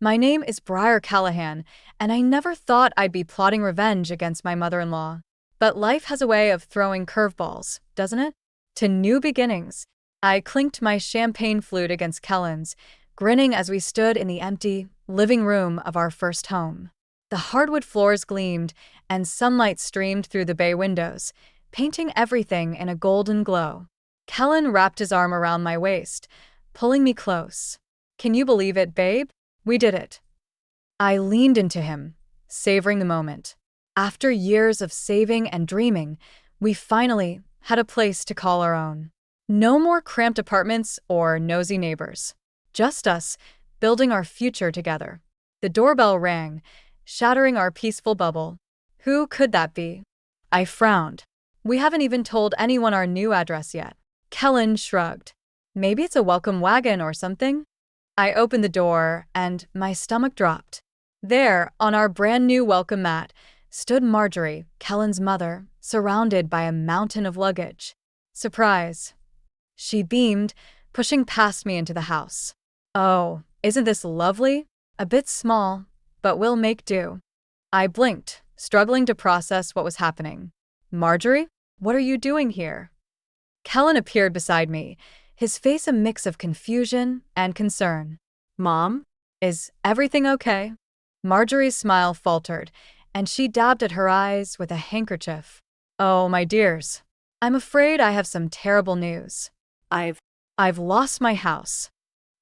My name is Briar Callahan, and I never thought I'd be plotting revenge against my mother-in-law. But life has a way of throwing curveballs, doesn't it? To new beginnings. I clinked my champagne flute against Kellen's, grinning as we stood in the empty living room of our first home. The hardwood floors gleamed, and sunlight streamed through the bay windows, painting everything in a golden glow. Kellen wrapped his arm around my waist, pulling me close. "Can you believe it, babe? We did it." I leaned into him, savoring the moment. After years of saving and dreaming, we finally had a place to call our own. No more cramped apartments or nosy neighbors. Just us, building our future together. The doorbell rang, shattering our peaceful bubble. Who could that be? I frowned. We haven't even told anyone our new address yet. Kellen shrugged. Maybe it's a welcome wagon or something? I opened the door, and my stomach dropped. There, on our brand new welcome mat, stood Marjorie, Kellen's mother, surrounded by a mountain of luggage. Surprise. She beamed, pushing past me into the house. "Oh, isn't this lovely? A bit small, but we'll make do." I blinked, struggling to process what was happening. "Marjorie, what are you doing here?" Kellen appeared beside me, his face a mix of confusion and concern. "Mom, is everything okay?" Marjorie's smile faltered, and she dabbed at her eyes with a handkerchief. "Oh, my dears, I'm afraid I have some terrible news. I've lost my house."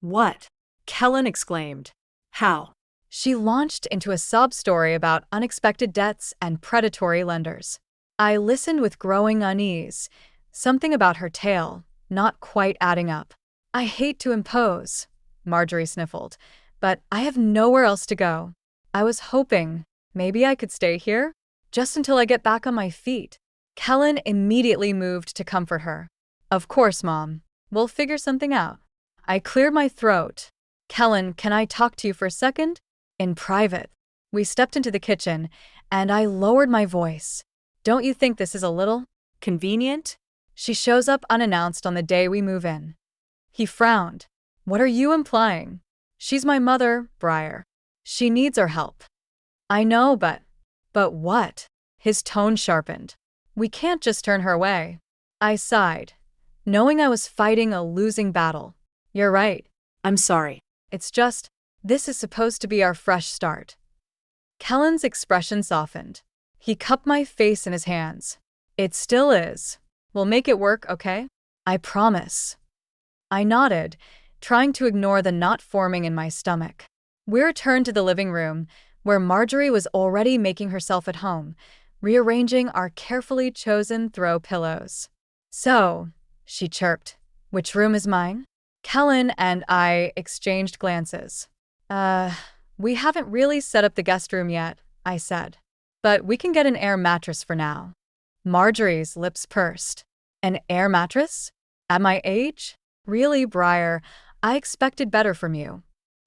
"What?" Kellen exclaimed. "How?" She launched into a sob story about unexpected debts and predatory lenders. I listened with growing unease, something about her tale not quite adding up. "I hate to impose," Marjorie sniffled, "but I have nowhere else to go. I was hoping maybe I could stay here, just until I get back on my feet." Kellen immediately moved to comfort her. "Of course, Mom. We'll figure something out." I cleared my throat. "Kellen, can I talk to you for a second? In private." We stepped into the kitchen, and I lowered my voice. "Don't you think this is a little "Convenient?" She shows up unannounced on the day we move in." He frowned. "What are you implying?" "She's my mother, Briar. She needs our help." "I know, but what?" His tone sharpened. "We can't just turn her away." I sighed, knowing I was fighting a losing battle. "You're right. "I'm sorry." It's just, this is supposed to be our fresh start." Kellen's expression softened. He cupped my face in his hands. "It still is. We'll make it work, okay? I promise." I nodded, trying to ignore the knot forming in my stomach. We returned to the living room, where Marjorie was already making herself at home, rearranging our carefully chosen throw pillows. "So," she chirped, "which room is mine?" Kellen and I exchanged glances. We haven't really set up the guest room yet," I said. "But we can get an air mattress for now." Marjorie's lips pursed. "An air mattress? At my age? Really, Briar, I expected better from you."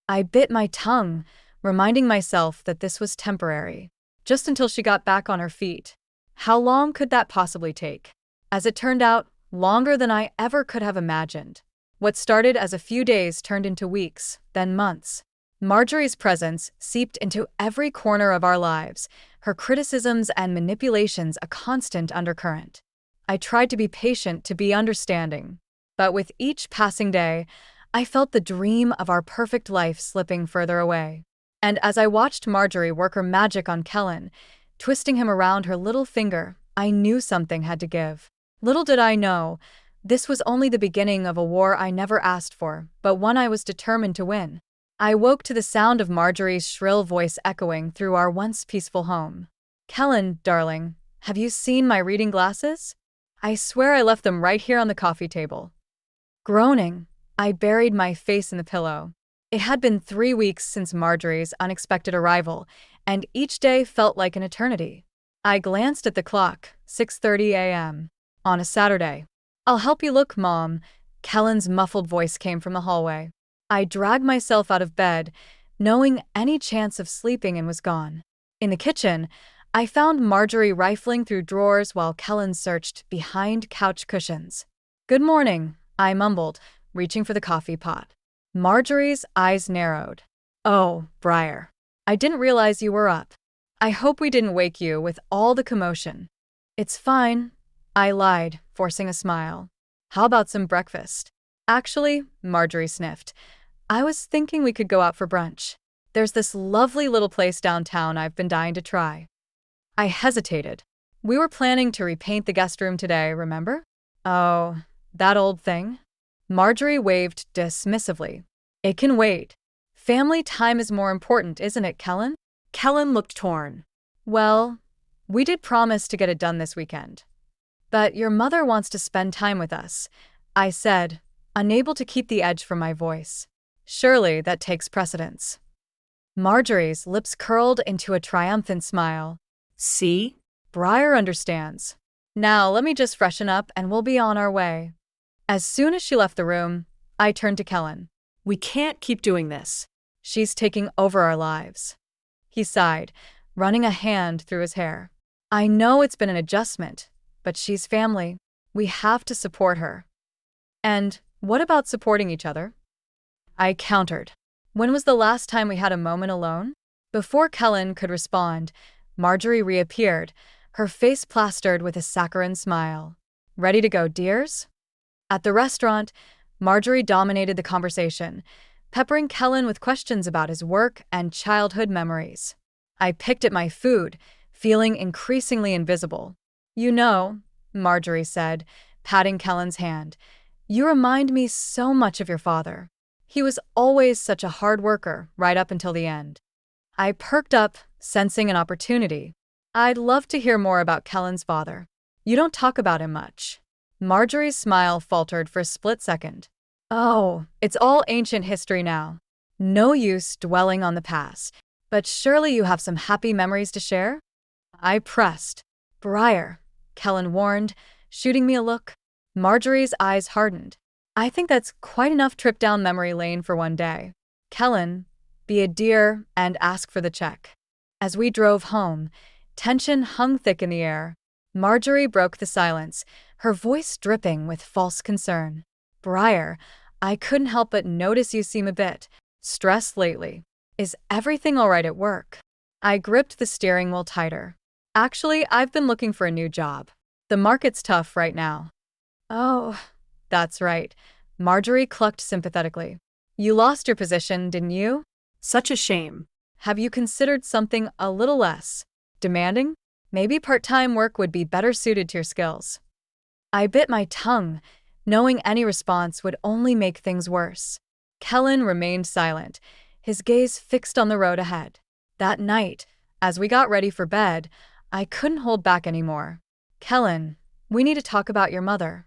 I bit my tongue, reminding myself that this was temporary, just until she got back on her feet. How long could that possibly take? As it turned out, longer than I ever could have imagined. What started as a few days turned into weeks, then months. Marjorie's presence seeped into every corner of our lives, her criticisms and manipulations a constant undercurrent. I tried to be patient, to be understanding. But with each passing day, I felt the dream of our perfect life slipping further away. And as I watched Marjorie work her magic on Kellen, twisting him around her little finger, I knew something had to give. Little did I know, this was only the beginning of a war I never asked for, but one I was determined to win. I woke to the sound of Marjorie's shrill voice echoing through our once peaceful home. "Kellen, darling, have you seen my reading glasses? I swear I left them right here on the coffee table." Groaning, I buried my face in the pillow. It had been 3 weeks since Marjorie's unexpected arrival, and each day felt like an eternity. I glanced at the clock, 6:30 a.m. on a Saturday. "I'll help you look, Mom," Kellen's muffled voice came from the hallway. I dragged myself out of bed, knowing any chance of sleeping in was gone. In the kitchen, I found Marjorie rifling through drawers while Kellen searched behind couch cushions. "Good morning," I mumbled, reaching for the coffee pot. Marjorie's eyes narrowed. Oh, Briar. I didn't realize you were up. I hope we didn't wake you with all the commotion. It's fine, I lied, forcing a smile. How about some breakfast? Actually, Marjorie sniffed. I was thinking we could go out for brunch. There's this lovely little place downtown I've been dying to try. I hesitated. We were planning to repaint the guest room today, remember? Oh, that old thing? Marjorie waved dismissively. It can wait. Family time is more important, isn't it, Kellen? Kellen looked torn. Well, we did promise to get it done this weekend. But your mother wants to spend time with us, I said, unable to keep the edge from my voice. Surely that takes precedence. Marjorie's lips curled into a triumphant smile. See? Briar understands. Now let me just freshen up and we'll be on our way. As soon as she left the room, I turned to Kellen. We can't keep doing this. She's taking over our lives. He sighed, running a hand through his hair. I know it's been an adjustment, but she's family. We have to support her. And what about supporting each other? I countered. When was the last time we had a moment alone? Before Kellen could respond, Marjorie reappeared, her face plastered with a saccharine smile. Ready to go, dears? At the restaurant, Marjorie dominated the conversation, peppering Kellen with questions about his work and childhood memories. I picked at my food, feeling increasingly invisible. You know, Marjorie said, patting Kellen's hand, you remind me so much of your father. He was always such a hard worker, right up until the end. I perked up, sensing an opportunity. I'd love to hear more about Kellen's father. You don't talk about him much. Marjorie's smile faltered for a split second. Oh, it's all ancient history now. No use dwelling on the past. But surely you have some happy memories to share? I pressed. Briar, Kellen warned, shooting me a look. Marjorie's eyes hardened. I think that's quite enough trip down memory lane for one day. Kellen, be a dear and ask for the check. As we drove home, tension hung thick in the air. Marjorie broke the silence, her voice dripping with false concern. Briar, I couldn't help but notice you seem a bit stressed lately. Is everything all right at work? I gripped the steering wheel tighter. Actually, I've been looking for a new job. The market's tough right now. Oh, that's right. Marjorie clucked sympathetically. You lost your position, didn't you? Such a shame. Have you considered something a little less demanding? Maybe part-time work would be better suited to your skills. I bit my tongue, knowing any response would only make things worse. Kellen remained silent, his gaze fixed on the road ahead. That night, as we got ready for bed, I couldn't hold back anymore. Kellen, we need to talk about your mother.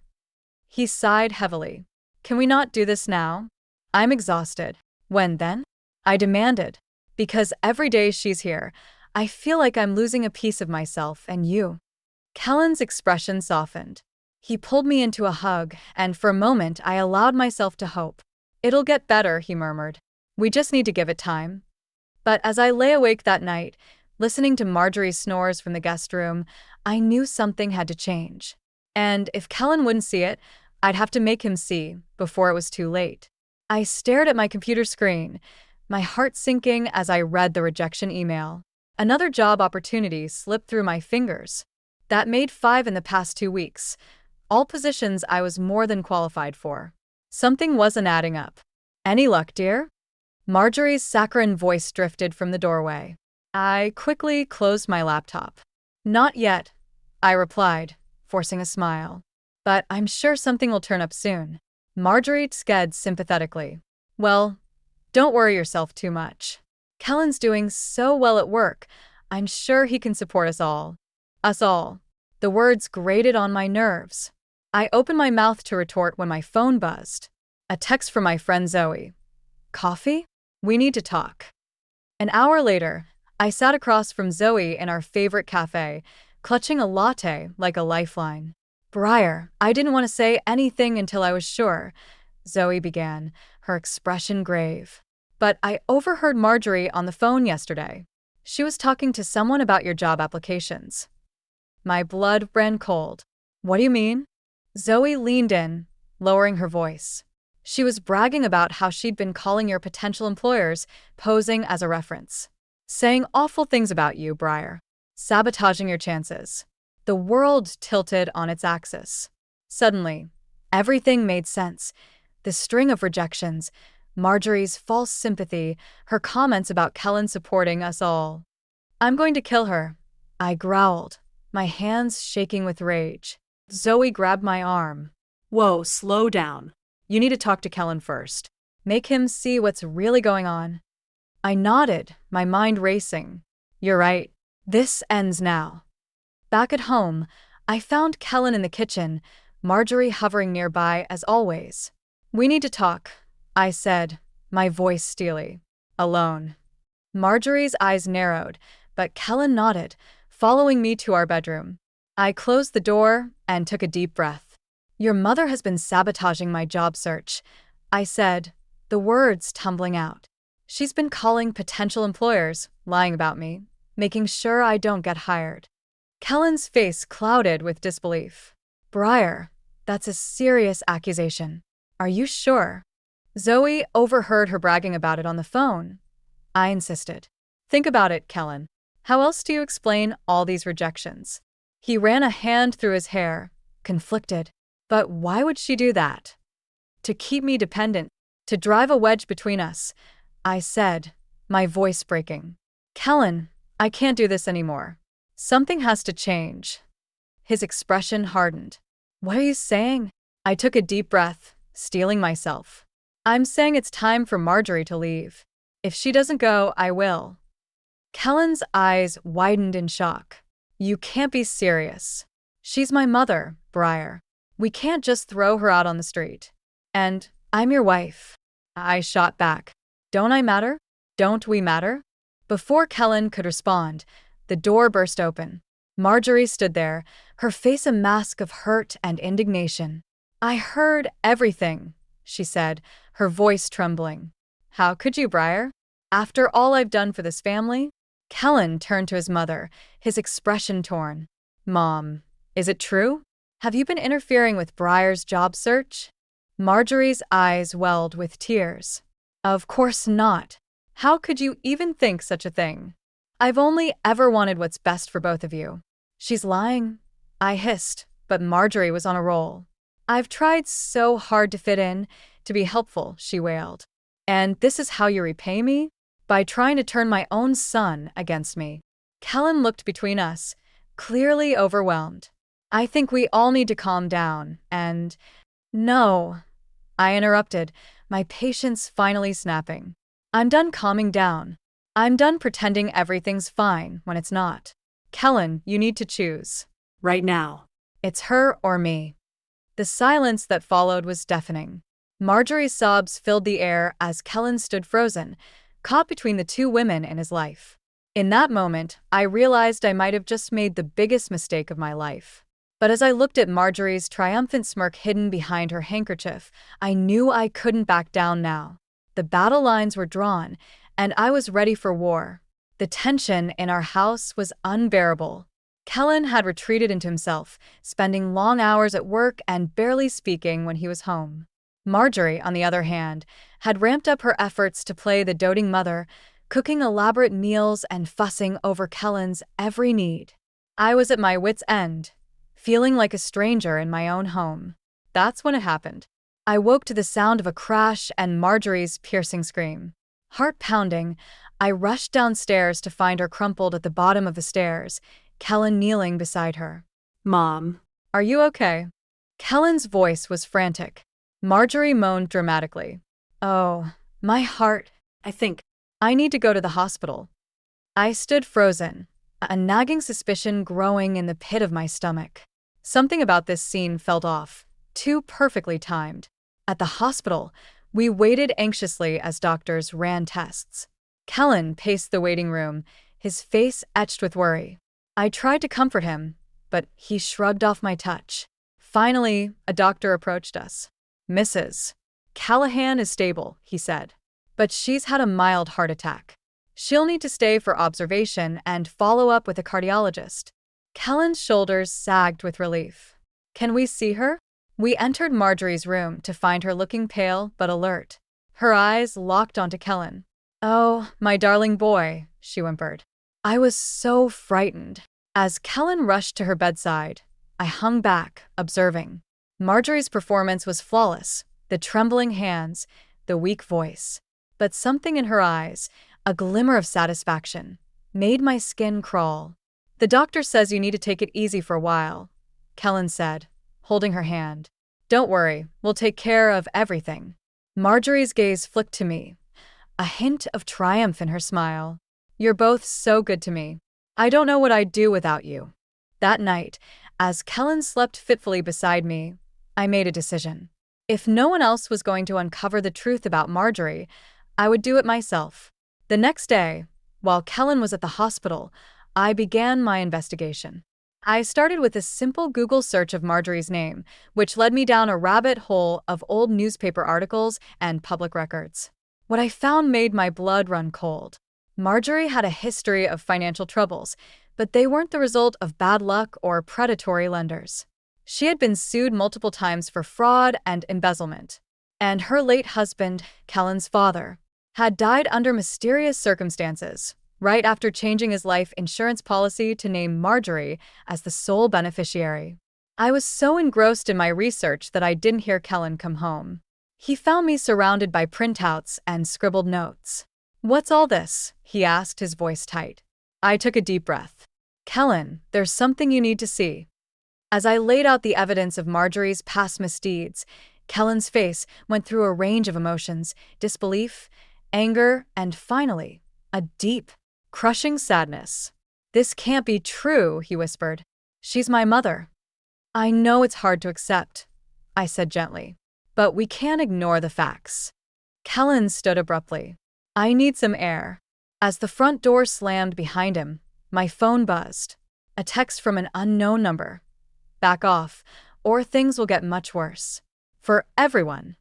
He sighed heavily. Can we not do this now? I'm exhausted. When then? I demanded. Because every day she's here, I feel like I'm losing a piece of myself and you. Kellen's expression softened. He pulled me into a hug, and for a moment I allowed myself to hope. It'll get better, he murmured. We just need to give it time. But as I lay awake that night, listening to Marjorie's snores from the guest room, I knew something had to change. And if Kellen wouldn't see it, I'd have to make him see before it was too late. I stared at my computer screen, my heart sinking as I read the rejection email. Another job opportunity slipped through my fingers. That made 5 in the past 2 weeks, all positions I was more than qualified for. Something wasn't adding up. Any luck, dear? Marjorie's saccharine voice drifted from the doorway. I quickly closed my laptop. Not yet, I replied, forcing a smile. But I'm sure something will turn up soon. Marjorie sked sympathetically. Well, don't worry yourself too much. Kellen's doing so well at work. I'm sure he can support us all. Us all. The words grated on my nerves. I opened my mouth to retort when my phone buzzed. A text from my friend Zoe. Coffee? We need to talk. An hour later, I sat across from Zoe in our favorite cafe, clutching a latte like a lifeline. Briar, I didn't want to say anything until I was sure, Zoe began, her expression grave. But I overheard Marjorie on the phone yesterday. She was talking to someone about your job applications. My blood ran cold. What do you mean? Zoe leaned in, lowering her voice. She was bragging about how she'd been calling your potential employers, posing as a reference. Saying awful things about you, Briar. Sabotaging your chances. The world tilted on its axis. Suddenly, everything made sense. The string of rejections, Marjorie's false sympathy, her comments about Kellen supporting us all. I'm going to kill her, I growled, my hands shaking with rage. Zoe grabbed my arm. Whoa, slow down. You need to talk to Kellen first. Make him see what's really going on. I nodded, my mind racing. You're right. This ends now. Back at home, I found Kellen in the kitchen, Marjorie hovering nearby as always. We need to talk, I said, my voice steely. Alone. Marjorie's eyes narrowed, but Kellen nodded, following me to our bedroom. I closed the door and took a deep breath. Your mother has been sabotaging my job search, I said, the words tumbling out. She's been calling potential employers, lying about me, making sure I don't get hired. Kellen's face clouded with disbelief. Briar, that's a serious accusation. Are you sure? Zoe overheard her bragging about it on the phone. I insisted. Think about it, Kellen. How else do you explain all these rejections? He ran a hand through his hair, conflicted. But why would she do that? To keep me dependent, to drive a wedge between us, I said, my voice breaking. Kellen, I can't do this anymore. Something has to change. His expression hardened. What are you saying? I took a deep breath, steeling myself. I'm saying it's time for Marjorie to leave. If she doesn't go, I will. Kellen's eyes widened in shock. You can't be serious. She's my mother, Briar. We can't just throw her out on the street. And I'm your wife. I shot back. Don't I matter? Don't we matter? Before Kellen could respond, the door burst open. Marjorie stood there, her face a mask of hurt and indignation. I heard everything, she said, her voice trembling. How could you, Briar? After all I've done for this family? Kellen turned to his mother, his expression torn. Mom, is it true? Have you been interfering with Briar's job search? Marjorie's eyes welled with tears. Of course not. How could you even think such a thing? I've only ever wanted what's best for both of you. She's lying, I hissed, but Marjorie was on a roll. I've tried so hard to fit in, to be helpful, she wailed. And this is how you repay me? By trying to turn my own son against me. Kellen looked between us, clearly overwhelmed. I think we all need to calm down, and… No, I interrupted, my patience finally snapping. I'm done calming down. I'm done pretending everything's fine when it's not. Kellen, you need to choose. Right now. It's her or me. The silence that followed was deafening. Marjorie's sobs filled the air as Kellen stood frozen, caught between the two women in his life. In that moment, I realized I might have just made the biggest mistake of my life. But as I looked at Marjorie's triumphant smirk hidden behind her handkerchief, I knew I couldn't back down now. The battle lines were drawn, and I was ready for war. The tension in our house was unbearable. Kellen had retreated into himself, spending long hours at work and barely speaking when he was home. Marjorie, on the other hand, had ramped up her efforts to play the doting mother, cooking elaborate meals and fussing over Kellen's every need. I was at my wit's end, feeling like a stranger in my own home. That's when it happened. I woke to the sound of a crash and Marjorie's piercing scream. Heart pounding, I rushed downstairs to find her crumpled at the bottom of the stairs, Kellen kneeling beside her. Mom. Are you okay? Kellen's voice was frantic. Marjorie moaned dramatically. Oh, my heart. I need to go to the hospital. I stood frozen, a nagging suspicion growing in the pit of my stomach. Something about this scene felt off, too perfectly timed. At the hospital, we waited anxiously as doctors ran tests. Kellen paced the waiting room, his face etched with worry. I tried to comfort him, but he shrugged off my touch. Finally, a doctor approached us. Mrs. Callahan is stable, he said. But she's had a mild heart attack. She'll need to stay for observation and follow up with a cardiologist. Kellen's shoulders sagged with relief. Can we see her? We entered Marjorie's room to find her looking pale but alert. Her eyes locked onto Kellen. "Oh, my darling boy," she whimpered. I was so frightened. As Kellen rushed to her bedside, I hung back, observing. Marjorie's performance was flawless, the trembling hands, the weak voice. But something in her eyes, a glimmer of satisfaction, made my skin crawl. "The doctor says you need to take it easy for a while," Kellen said, holding her hand. "Don't worry, we'll take care of everything." Marjorie's gaze flicked to me, a hint of triumph in her smile. "You're both so good to me. I don't know what I'd do without you." That night, as Kellen slept fitfully beside me, I made a decision. If no one else was going to uncover the truth about Marjorie, I would do it myself. The next day, while Kellen was at the hospital, I began my investigation. I started with a simple Google search of Marjorie's name, which led me down a rabbit hole of old newspaper articles and public records. What I found made my blood run cold. Marjorie had a history of financial troubles, but they weren't the result of bad luck or predatory lenders. She had been sued multiple times for fraud and embezzlement. And her late husband, Kellen's father, had died under mysterious circumstances, right after changing his life insurance policy to name Marjorie as the sole beneficiary. I was so engrossed in my research that I didn't hear Kellen come home. He found me surrounded by printouts and scribbled notes. "What's all this?" he asked, his voice tight. I took a deep breath. "Kellen, there's something you need to see." As I laid out the evidence of Marjorie's past misdeeds, Kellen's face went through a range of emotions: disbelief, anger, and finally, a deep, crushing sadness. "This can't be true," he whispered. "She's my mother." "I know it's hard to accept," I said gently, "but we can't ignore the facts." Kellen stood abruptly. "I need some air." As the front door slammed behind him, my phone buzzed. A text from an unknown number. "Back off, or things will get much worse. For everyone."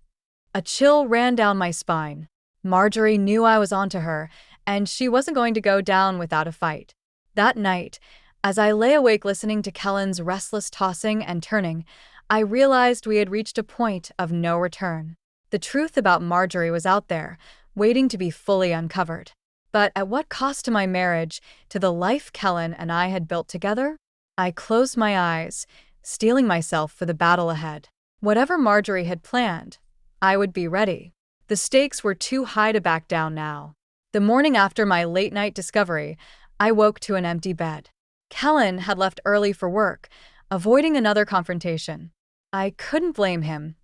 A chill ran down my spine. Marjorie knew I was onto her, and she wasn't going to go down without a fight. That night, as I lay awake listening to Kellen's restless tossing and turning, I realized we had reached a point of no return. The truth about Marjorie was out there, waiting to be fully uncovered. But at what cost to my marriage, to the life Kellen and I had built together? I closed my eyes, steeling myself for the battle ahead. Whatever Marjorie had planned, I would be ready. The stakes were too high to back down now. The morning after my late-night discovery, I woke to an empty bed. Kellen had left early for work, avoiding another confrontation. I couldn't blame him.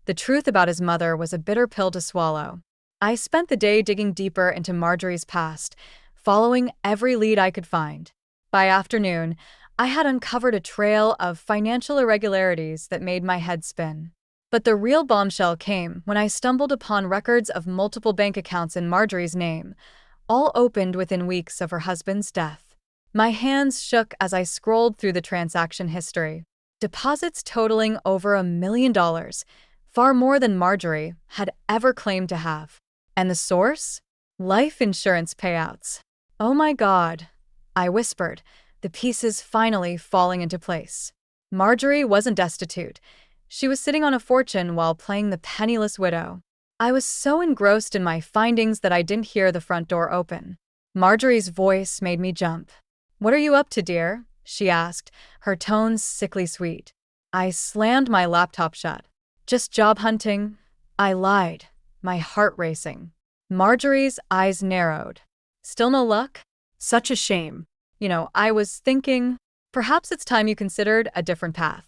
The truth about his mother was a bitter pill to swallow. I spent the day digging deeper into Marjorie's past, following every lead I could find. By afternoon, I had uncovered a trail of financial irregularities that made my head spin. But the real bombshell came when I stumbled upon records of multiple bank accounts in Marjorie's name, all opened within weeks of her husband's death. My hands shook as I scrolled through the transaction history. Deposits totaling over $1 million, far more than Marjorie had ever claimed to have. And the source? Life insurance payouts. "Oh my God," I whispered, the pieces finally falling into place. Marjorie wasn't destitute. She was sitting on a fortune while playing the penniless widow. I was so engrossed in my findings that I didn't hear the front door open. Marjorie's voice made me jump. "What are you up to, dear?" she asked, her tones sickly sweet. I slammed my laptop shut. "Just job hunting," I lied, my heart racing. Marjorie's eyes narrowed. "Still no luck?" Such a shame. I was thinking, perhaps it's time you considered a different path.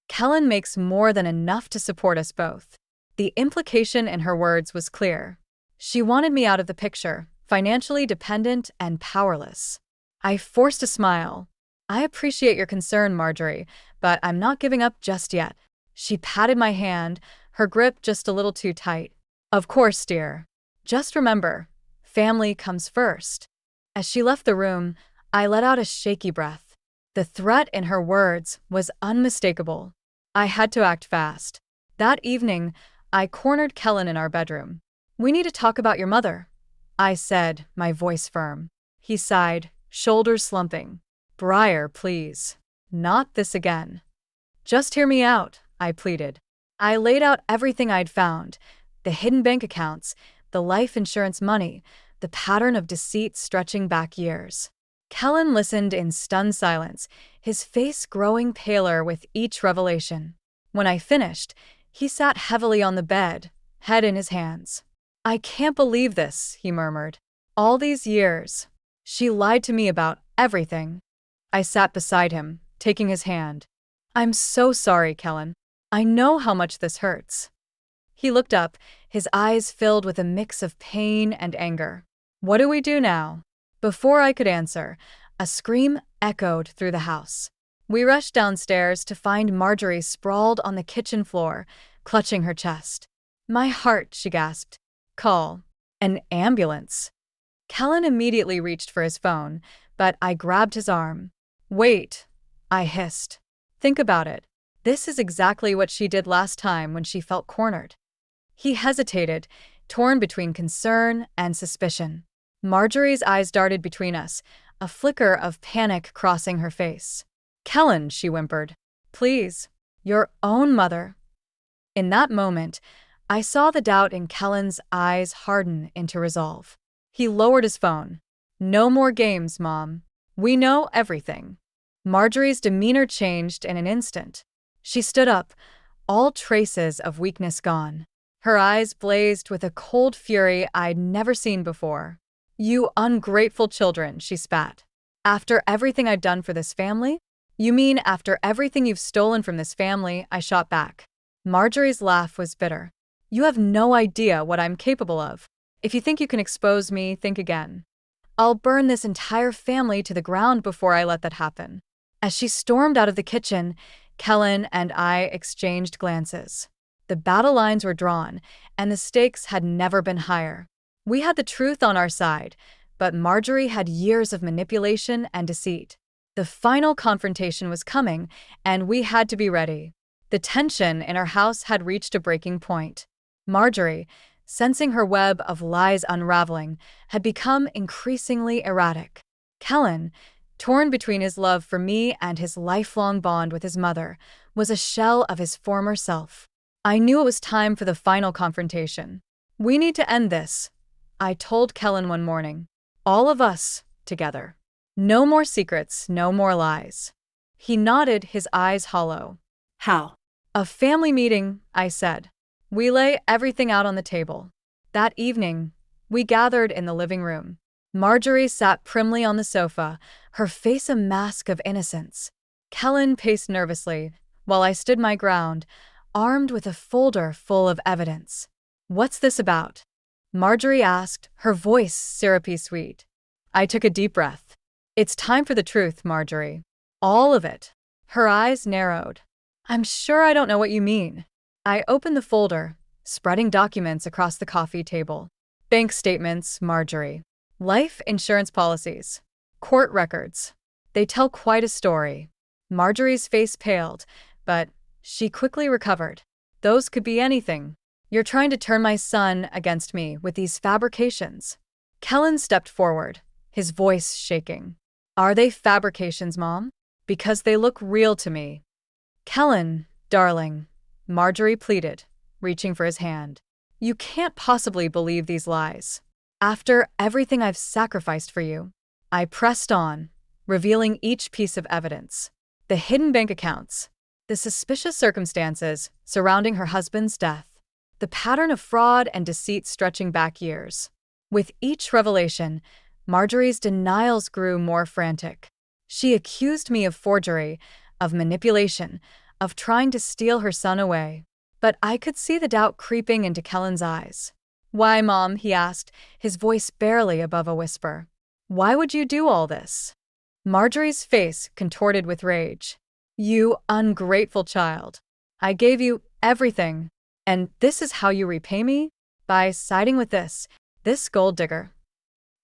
Kellen makes more than enough to support us both. The implication in her words was clear. She wanted me out of the picture, financially dependent and powerless. I forced a smile. "I appreciate your concern, Marjorie, but I'm not giving up just yet." She patted my hand, her grip just a little too tight. "Of course, dear. Just remember, family comes first." As she left the room, I let out a shaky breath. The threat in her words was unmistakable. I had to act fast. That evening, I cornered Kellen in our bedroom. "We need to talk about your mother," I said, my voice firm. He sighed, shoulders slumping. "Briar, please. Not this again." "Just hear me out," I pleaded. I laid out everything I'd found: the hidden bank accounts, the life insurance money, the pattern of deceit stretching back years. Kellen listened in stunned silence, his face growing paler with each revelation. When I finished, he sat heavily on the bed, head in his hands. "I can't believe this," he murmured. "All these years. She lied to me about everything." I sat beside him, taking his hand. "I'm so sorry, Kellen. I know how much this hurts." He looked up, his eyes filled with a mix of pain and anger. "What do we do now?" Before I could answer, a scream echoed through the house. We rushed downstairs to find Marjorie sprawled on the kitchen floor, clutching her chest. "My heart," she gasped. "Call an ambulance." Kellen immediately reached for his phone, but I grabbed his arm. "Wait," I hissed. "Think about it. This is exactly what she did last time when she felt cornered." He hesitated, torn between concern and suspicion. Marjorie's eyes darted between us, a flicker of panic crossing her face. "Kellen," she whimpered. "Please. Your own mother." In that moment, I saw the doubt in Kellen's eyes harden into resolve. He lowered his phone. "No more games, Mom. We know everything." Marjorie's demeanor changed in an instant. She stood up, all traces of weakness gone. Her eyes blazed with a cold fury I'd never seen before. "You ungrateful children," she spat. "After everything I've done for this family?" "You mean after everything you've stolen from this family?" I shot back. Marjorie's laugh was bitter. "You have no idea what I'm capable of. If you think you can expose me, think again. I'll burn this entire family to the ground before I let that happen." As she stormed out of the kitchen, Kellen and I exchanged glances. The battle lines were drawn, and the stakes had never been higher. We had the truth on our side, but Marjorie had years of manipulation and deceit. The final confrontation was coming, and we had to be ready. The tension in our house had reached a breaking point. Marjorie, sensing her web of lies unraveling, had become increasingly erratic. Kellen, torn between his love for me and his lifelong bond with his mother, was a shell of his former self. I knew it was time for the final confrontation. "We need to end this," I told Kellen one morning. "All of us, together. No more secrets, no more lies." He nodded, his eyes hollow. How? "A family meeting," I said. "We lay everything out on the table." That evening, we gathered in the living room. Marjorie sat primly on the sofa, her face a mask of innocence. Kellen paced nervously, while I stood my ground, armed with a folder full of evidence. "What's this about?" Marjorie asked, her voice syrupy sweet. I took a deep breath. "It's time for the truth, Marjorie. All of it." Her eyes narrowed. "I'm sure I don't know what you mean." I opened the folder, spreading documents across the coffee table. "Bank statements, Marjorie. Life insurance policies. Court records. They tell quite a story." Marjorie's face paled, but she quickly recovered. "Those could be anything. You're trying to turn my son against me with these fabrications." Kellen stepped forward, his voice shaking. "Are they fabrications, Mom? Because they look real to me." "Kellen, darling," Marjorie pleaded, reaching for his hand. "You can't possibly believe these lies. After everything I've sacrificed for you." I pressed on, revealing each piece of evidence. The hidden bank accounts, the suspicious circumstances surrounding her husband's death, the pattern of fraud and deceit stretching back years. With each revelation, Marjorie's denials grew more frantic. She accused me of forgery, of manipulation, of trying to steal her son away. But I could see the doubt creeping into Kellen's eyes. "Why, Mom?" he asked, his voice barely above a whisper. "Why would you do all this?" Marjorie's face contorted with rage. "You ungrateful child. I gave you everything. And this is how you repay me? By siding with this gold digger."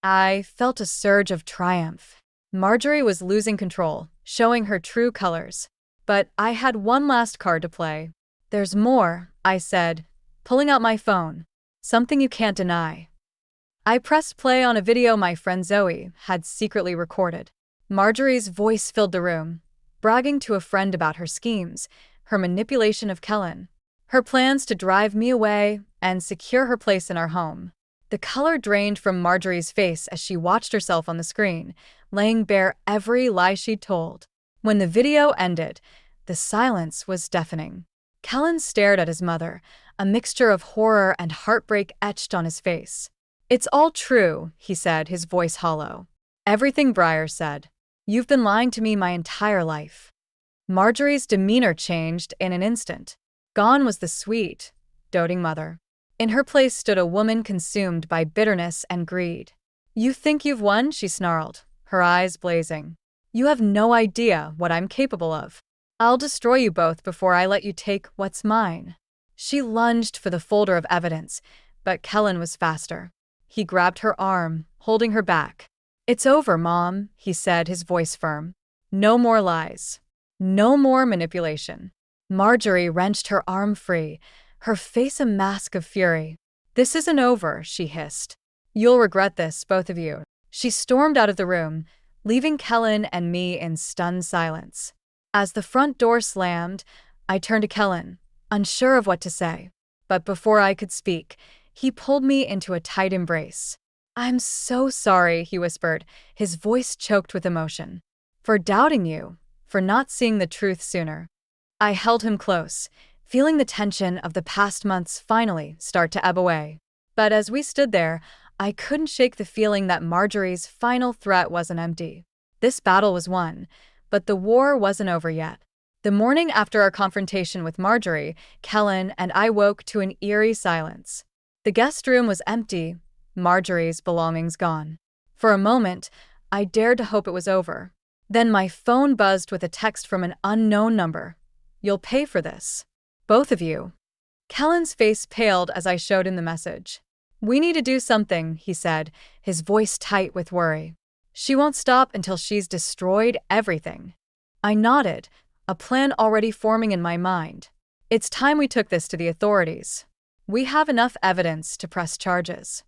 I felt a surge of triumph. Marjorie was losing control, showing her true colors. But I had one last card to play. "There's more," I said, pulling out my phone. "Something you can't deny." I pressed play on a video my friend Zoe had secretly recorded. Marjorie's voice filled the room, bragging to a friend about her schemes, her manipulation of Kellen. Her plans to drive me away and secure her place in our home. The color drained from Marjorie's face as she watched herself on the screen, laying bare every lie she'd told. When the video ended, the silence was deafening. Kellen stared at his mother, a mixture of horror and heartbreak etched on his face. "It's all true," he said, his voice hollow. "Everything Briar said. You've been lying to me my entire life." Marjorie's demeanor changed in an instant. Gone was the sweet, doting mother. In her place stood a woman consumed by bitterness and greed. "You think you've won?" she snarled, her eyes blazing. "You have no idea what I'm capable of. I'll destroy you both before I let you take what's mine." She lunged for the folder of evidence, but Kellen was faster. He grabbed her arm, holding her back. "It's over, Mom," he said, his voice firm. "No more lies. No more manipulation." Marjorie wrenched her arm free, her face a mask of fury. "This isn't over," she hissed. "You'll regret this, both of you." She stormed out of the room, leaving Kellen and me in stunned silence. As the front door slammed, I turned to Kellen, unsure of what to say. But before I could speak, he pulled me into a tight embrace. "I'm so sorry," he whispered, his voice choked with emotion. "For doubting you, for not seeing the truth sooner." I held him close, feeling the tension of the past months finally start to ebb away. But as we stood there, I couldn't shake the feeling that Marjorie's final threat wasn't empty. This battle was won, but the war wasn't over yet. The morning after our confrontation with Marjorie, Kellen and I woke to an eerie silence. The guest room was empty, Marjorie's belongings gone. For a moment, I dared to hope it was over. Then my phone buzzed with a text from an unknown number. "You'll pay for this. Both of you." Kellen's face paled as I showed him the message. "We need to do something," he said, his voice tight with worry. "She won't stop until she's destroyed everything." I nodded, a plan already forming in my mind. "It's time we took this to the authorities. We have enough evidence to press charges."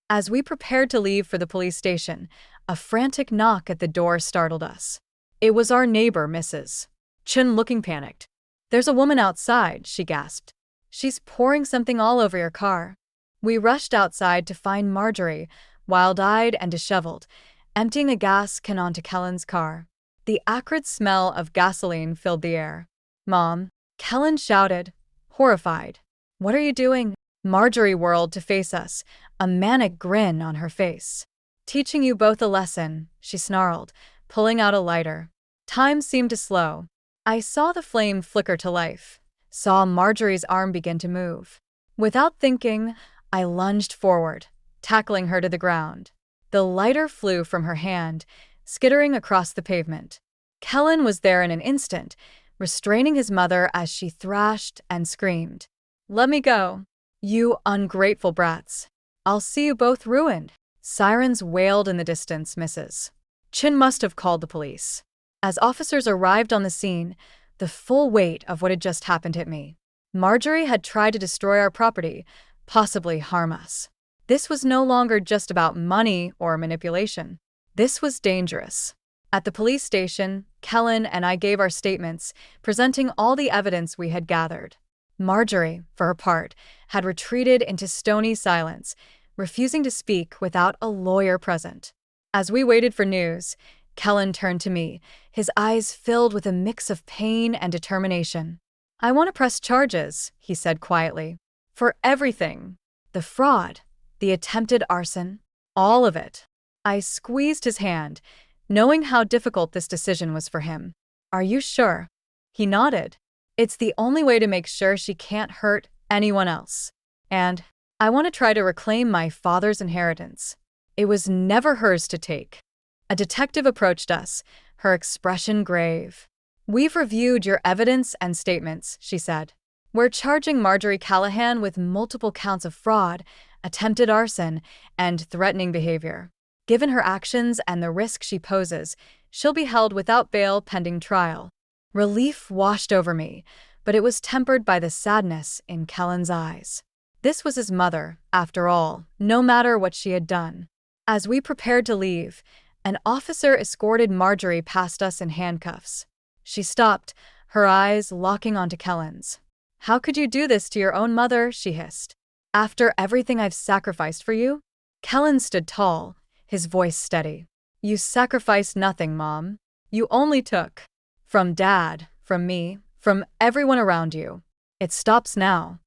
As we prepared to leave for the police station, a frantic knock at the door startled us. It was our neighbor, Mrs. Chun, looking panicked. "There's a woman outside," she gasped. "She's pouring something all over your car." We rushed outside to find Marjorie, wild-eyed and disheveled, emptying a gas can onto Kellen's car. The acrid smell of gasoline filled the air. "Mom," Kellen shouted, horrified. "What are you doing?" Marjorie whirled to face us, a manic grin on her face. "Teaching you both a lesson," she snarled, pulling out a lighter. Time seemed to slow. I saw the flame flicker to life, saw Marjorie's arm begin to move. Without thinking, I lunged forward, tackling her to the ground. The lighter flew from her hand, skittering across the pavement. Kellen was there in an instant, restraining his mother as she thrashed and screamed. "Let me go. You ungrateful brats. I'll see you both ruined." Sirens wailed in the distance, Mrs. Chin must have called the police. As officers arrived on the scene, the full weight of what had just happened hit me. Marjorie had tried to destroy our property, possibly harm us. This was no longer just about money or manipulation. This was dangerous. At the police station, Kellen and I gave our statements, presenting all the evidence we had gathered. Marjorie, for her part, had retreated into stony silence, refusing to speak without a lawyer present. As we waited for news, Kellen turned to me, his eyes filled with a mix of pain and determination. "I want to press charges," he said quietly. "For everything. The fraud, the attempted arson, all of it." I squeezed his hand, knowing how difficult this decision was for him. "Are you sure?" He nodded. "It's the only way to make sure she can't hurt anyone else. And I want to try to reclaim my father's inheritance. It was never hers to take." A detective approached us, her expression grave. "We've reviewed your evidence and statements," she said. "We're charging Marjorie Callahan with multiple counts of fraud, attempted arson, and threatening behavior. Given her actions and the risk she poses, she'll be held without bail pending trial." Relief washed over me, but it was tempered by the sadness in Kellen's eyes. This was his mother, after all, no matter what she had done. As we prepared to leave, an officer escorted Marjorie past us in handcuffs. She stopped, her eyes locking onto Kellen's. How could you do this to your own mother? She hissed. After everything I've sacrificed for you? Kellen stood tall, his voice steady. You sacrificed nothing, Mom. You only took. From Dad, from me, from everyone around you. It stops now.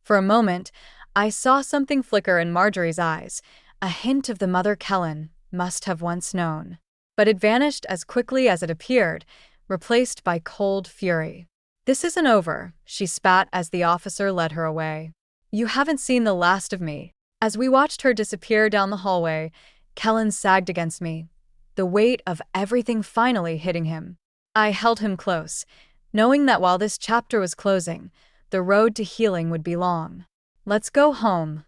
For a moment, I saw something flicker in Marjorie's eyes, a hint of the mother Kellen must have once known. But it vanished as quickly as it appeared, replaced by cold fury. This isn't over, she spat as the officer led her away. You haven't seen the last of me. As we watched her disappear down the hallway, Kellen sagged against me, the weight of everything finally hitting him. I held him close, knowing that while this chapter was closing, the road to healing would be long. Let's go home,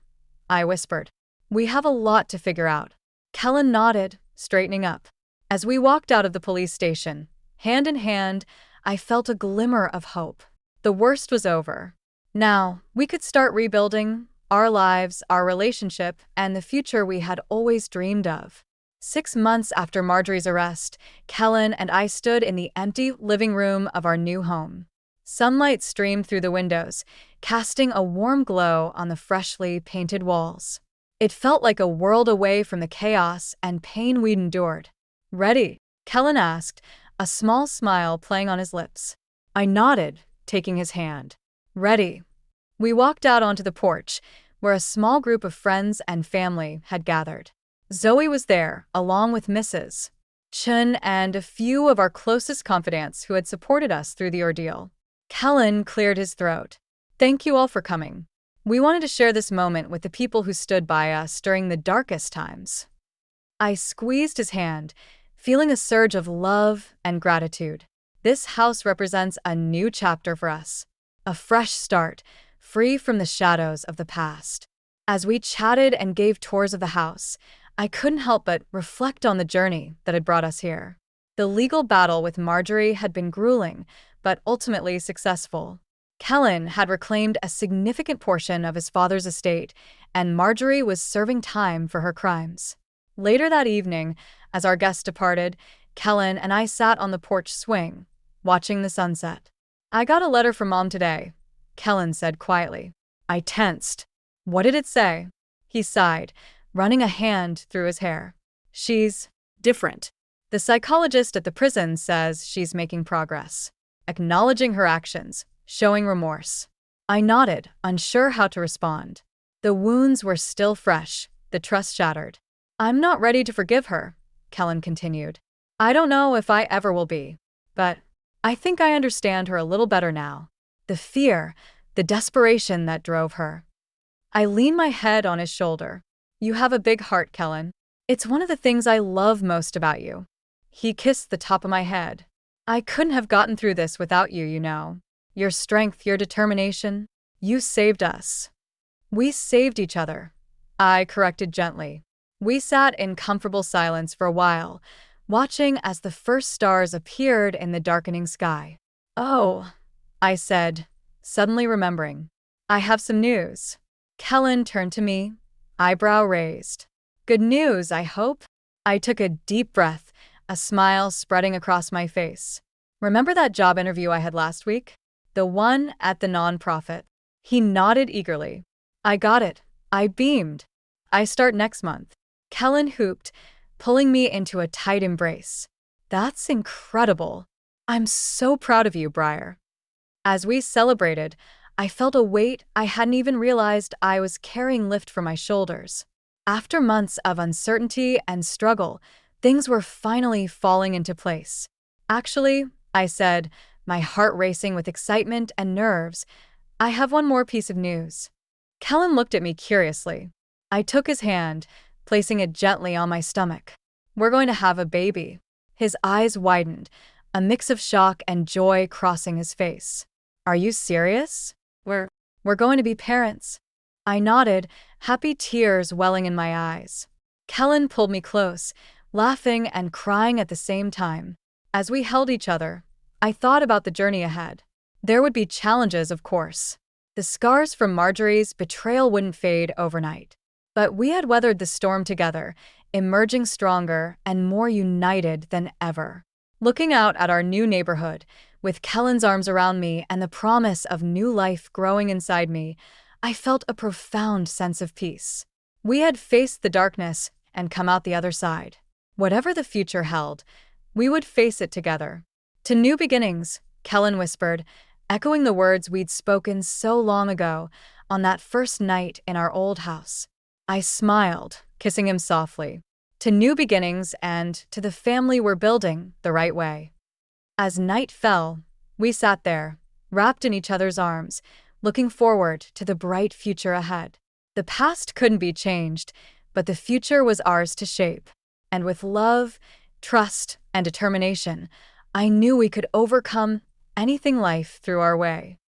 I whispered. We have a lot to figure out. Kellen nodded, straightening up. As we walked out of the police station, hand in hand, I felt a glimmer of hope. The worst was over. Now, we could start rebuilding our lives, our relationship, and the future we had always dreamed of. 6 months after Marjorie's arrest, Kellen and I stood in the empty living room of our new home. Sunlight streamed through the windows, casting a warm glow on the freshly painted walls. It felt like a world away from the chaos and pain we'd endured. Ready? Kellen asked, a small smile playing on his lips. I nodded, taking his hand. Ready. We walked out onto the porch, where a small group of friends and family had gathered. Zoe was there, along with Mrs. Chun and a few of our closest confidants who had supported us through the ordeal. Kellen cleared his throat. Thank you all for coming. We wanted to share this moment with the people who stood by us during the darkest times. I squeezed his hand, feeling a surge of love and gratitude. This house represents a new chapter for us, a fresh start, free from the shadows of the past. As we chatted and gave tours of the house, I couldn't help but reflect on the journey that had brought us here. The legal battle with Marjorie had been grueling, but ultimately successful. Kellen had reclaimed a significant portion of his father's estate, and Marjorie was serving time for her crimes. Later that evening, as our guests departed, Kellen and I sat on the porch swing, watching the sunset. I got a letter from Mom today, Kellen said quietly. I tensed. What did it say? He sighed, running a hand through his hair. She's different. The psychologist at the prison says she's making progress, acknowledging her actions, showing remorse. I nodded, unsure how to respond. The wounds were still fresh, the trust shattered. I'm not ready to forgive her, Kellen continued. I don't know if I ever will be, but I think I understand her a little better now. The fear, the desperation that drove her. I leaned my head on his shoulder. You have a big heart, Kellen. It's one of the things I love most about you. He kissed the top of my head. I couldn't have gotten through this without you, you know. Your strength, your determination. You saved us. We saved each other, I corrected gently. We sat in comfortable silence for a while, watching as the first stars appeared in the darkening sky. Oh, I said, suddenly remembering. I have some news. Kellen turned to me, eyebrow raised. Good news, I hope? I took a deep breath, a smile spreading across my face. Remember that job interview I had last week? The one at the nonprofit. He nodded eagerly. I got it. I beamed. I start next month. Kellen hooped, pulling me into a tight embrace. That's incredible. I'm so proud of you, Briar. As we celebrated, I felt a weight I hadn't even realized I was carrying lift from my shoulders. After months of uncertainty and struggle, things were finally falling into place. Actually, I said, my heart racing with excitement and nerves, I have one more piece of news. Kellen looked at me curiously. I took his hand, placing it gently on my stomach. We're going to have a baby. His eyes widened, a mix of shock and joy crossing his face. Are you serious? We're going to be parents. I nodded, happy tears welling in my eyes. Kellen pulled me close, laughing and crying at the same time. As we held each other, I thought about the journey ahead. There would be challenges, of course. The scars from Marjorie's betrayal wouldn't fade overnight. But we had weathered the storm together, emerging stronger and more united than ever. Looking out at our new neighborhood, With Kellen's arms around me and the promise of new life growing inside me, I felt a profound sense of peace. We had faced the darkness and come out the other side. Whatever the future held, we would face it together. To new beginnings, Kellen whispered, echoing the words we'd spoken so long ago on that first night in our old house. I smiled, kissing him softly. To new beginnings and to the family we're building the right way. As night fell, we sat there, wrapped in each other's arms, looking forward to the bright future ahead. The past couldn't be changed, but the future was ours to shape. And with love, trust, and determination, I knew we could overcome anything life threw our way.